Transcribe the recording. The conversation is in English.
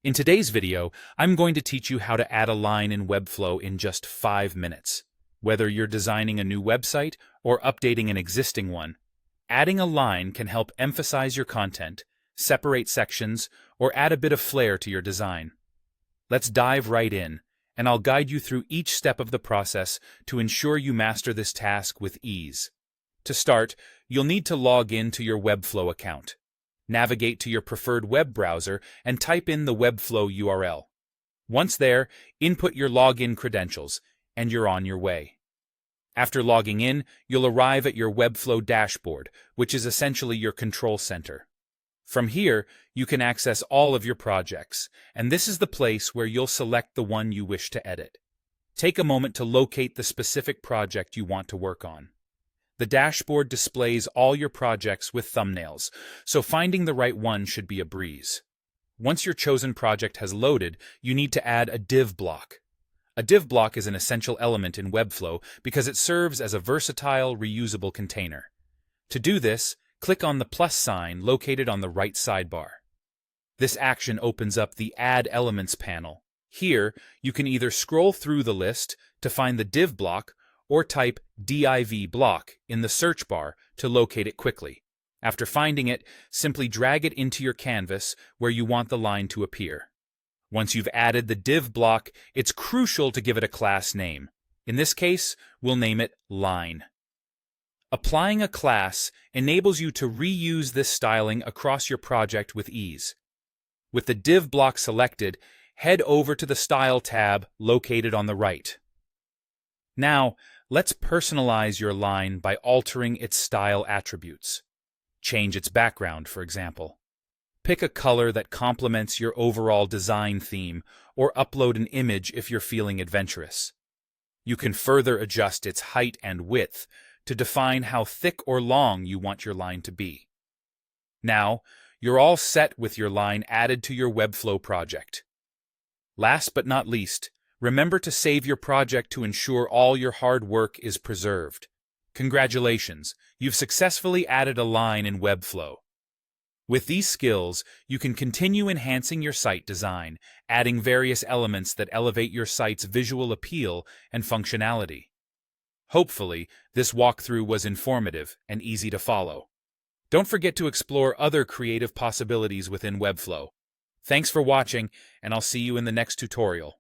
In today's video, I'm going to teach you how to add a line in Webflow in just 5 minutes. Whether you're designing a new website or updating an existing one, adding a line can help emphasize your content, separate sections, or add a bit of flair to your design. Let's dive right in, and I'll guide you through each step of the process to ensure you master this task with ease. To start, you'll need to log in to your Webflow account. Navigate to your preferred web browser and type in the Webflow URL. Once there, input your login credentials, and you're on your way. After logging in, you'll arrive at your Webflow dashboard, which is essentially your control center. From here, you can access all of your projects, and this is the place where you'll select the one you wish to edit. Take a moment to locate the specific project you want to work on. The dashboard displays all your projects with thumbnails, so finding the right one should be a breeze. Once your chosen project has loaded, you need to add a div block. A div block is an essential element in Webflow because it serves as a versatile, reusable container. To do this, click on the plus sign located on the right sidebar. This action opens up the Add Elements panel. Here, you can either scroll through the list to find the div block or type div block in the search bar to locate it quickly. After finding it, simply drag it into your canvas where you want the line to appear. Once you've added the div block, it's crucial to give it a class name. In this case, we'll name it line. Applying a class enables you to reuse this styling across your project with ease. With the div block selected, head over to the Style tab located on the right. Now, let's personalize your line by altering its style attributes. Change its background, for example. Pick a color that complements your overall design theme, or upload an image if you're feeling adventurous. You can further adjust its height and width to define how thick or long you want your line to be. Now, you're all set with your line added to your Webflow project. Last but not least, remember to save your project to ensure all your hard work is preserved. Congratulations, you've successfully added a line in Webflow. With these skills, you can continue enhancing your site design, adding various elements that elevate your site's visual appeal and functionality. Hopefully, this walkthrough was informative and easy to follow. Don't forget to explore other creative possibilities within Webflow. Thanks for watching, and I'll see you in the next tutorial.